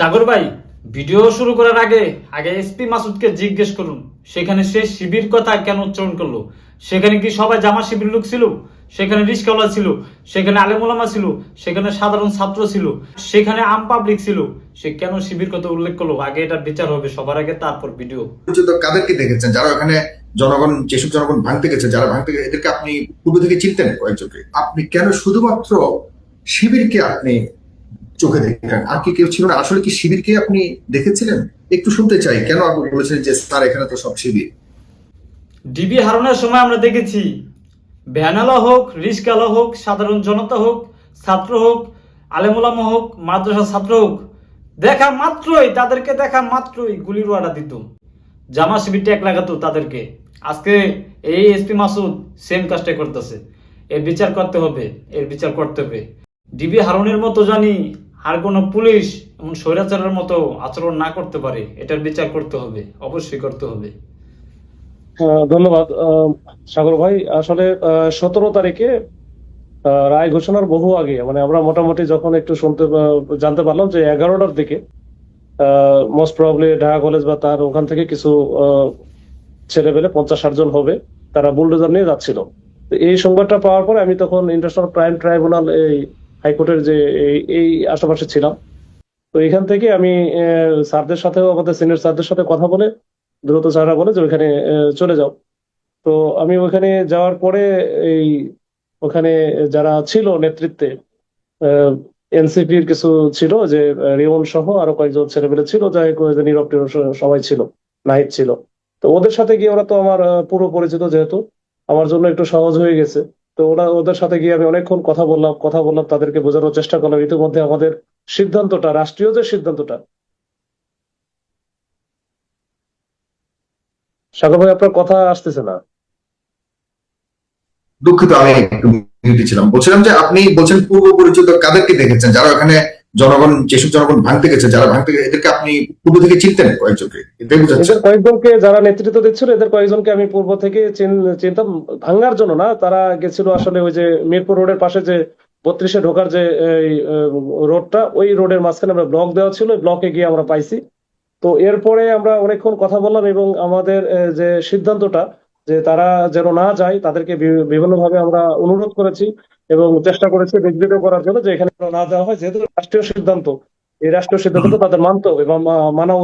সাগর ভাই, ভিডিও শুরু করার আগে আগে এসপি মাসুদকে জিজ্ঞেস করুন সেখানে সে শিবির কথা কেন উচ্চারণ করলো। সেখানে কি সবাই জামা শিবির লোক ছিল? সেখানে রিস্কাওয়ালা ছিল, সেখানে আলেমুলামা ছিল, সেখানে সাধারণ ছাত্র ছিল, সেখানে আম পাবলিক ছিল। সে কেন শিবির কথা উল্লেখ করলো? আগে এটার বিচার হবে সবার আগে, তারপর ভিডিও। পর্যন্ত কাদেরকে দেখেছেন যারা ওখানে যেসব জনগণ ভাঙতে গেছে, যারা ভাঙতে গেছে এদেরকে আপনি পূর্ব থেকে চিনতেন কয়েকজনকে? আপনি কেন শুধুমাত্র শিবিরকে আপনি চোখে দেখেন, আর কি কেউ ছিল না? আসলে কি শিবিরকে আপনি দেখেছিলেন? একটু শুনতে চাই কেন আপনি বলেছেন যে স্যার এখানে তো সব শিবির। ডিবি হারানোর সময় আমরা দেখেছি ভ্যানালা হোক, রিস্কাওয়ালা হোক, সাধারণ জনতা হোক, ছাত্র হোক, আলেমুলামা হোক, মাদ্রাসা ছাত্র হোক, দেখা মাত্রই গুলির ওয়ার্ডার দিত, জামা শিবির ট্যাগ লাগাতো তাদেরকে। আজকে এই এসপি মাসুদ সেম কাজটাই করতেছে। এর বিচার করতে হবে, এর বিচার করতে হবে। ডিবি হারুনের মতো জানি আর কোনো পুলিশ এমন স্বৈরাচারের মতো আচরণ না করতে পারে। এটার বিচার করতে হবে, অবশ্যই করতে হবে। ধন্যবাদ সাগর ভাই। আসলে 17 তারিখে রায় ঘোষণার বহু আগে, মানে আমরা মোটামুটি যখন একটু জানতে পারলাম যে 11টার দিকে মোস্ট প্রবাবলি ঢাকা কলেজ বা তার ওখান থেকে কিছু ছেলেপেলে 50-60 জন হবে, তারা বুলডোজার নিয়ে যাচ্ছিল। তো এই সংবাদটা পাওয়ার পরে আমি তখন ইন্টারন্যাশনাল ক্রাইম ট্রাইব্যুনাল, এই হাইকোর্টের যে এই আশেপাশে ছিলাম। তো এখান থেকে আমি স্যারদের সাথেও, আমাদের সিনিয়র স্যারদের সাথে কথা বলে দ্রুত স্যাররা বলে যে ওইখানে চলে যাও। তো আমি ওখানে যাওয়ার পরে এই ওখানে যারা ছিল নেতৃত্বে, এনসিপির কিছু ছিল, যে রিয়ন সহ আরো কয়েকজন ছেলেপেলে ছিল, যাই নীরব টিরব সবাই ছিল, নাহিদ ছিল। তো ওদের সাথে গিয়ে, ওরা তো আমার পুরো পরিচিত যেহেতু, আমার জন্য একটু সহজ হয়ে গেছে। তো ওদের সাথে গিয়ে আমি অনেকক্ষণ কথা বললাম, তাদেরকে বোঝানোর চেষ্টা করলাম ইতিমধ্যে আমাদের সিদ্ধান্তটা, রাষ্ট্রীয় যে সিদ্ধান্তটা। সাগর ভাই, আপনার কথা আসতেছে না। দুঃখিত, আমি একটু মিউটে ছিলাম। বলছিলাম যে আপনি বলছেন পূর্ব পরিচিত কাদেরকে দেখেছেন যারা ওখানে যেসব জনগণ ভাঙতে গেছে, যারা ভাঙতে গেছে এদেরকে আপনি পূর্ব থেকে চিনতেন কয়েকজনকে, এটাই বোঝাচ্ছেন? এদের কয়েকজনকে, যারা নেতৃত্ব দিচ্ছিল, এদের কয়েকজনকে আমি পূর্ব থেকে চিনতাম। ভাঙ্গার জন্য না, তারা গেছিল আসলে ওই যে মিরপুর রোডের পাশে যে 32-এ ঢোকার যে রোডটা, ওই রোডের মাঝখানে আমরা ব্লক দেওয়া ছিল, ব্লকে গিয়ে আমরা পাইছি। তো এরপরে আমরা অনেকক্ষণ কথা বললাম এবং আমাদের যে সিদ্ধান্তটা, যে তারা যেন না যায়, তাদেরকে বিভিন্নভাবে আমরা অনুরোধ করেছি এবং চেষ্টা করেছি বিঘ্নিত করার জন্য, যে এখানে যেন না যাওয়া হয়, যেহেতু রাষ্ট্রীয় সিদ্ধান্ত। এই রাষ্ট্রীয় সিদ্ধান্ত তাদের মানতে হবে এবং মানা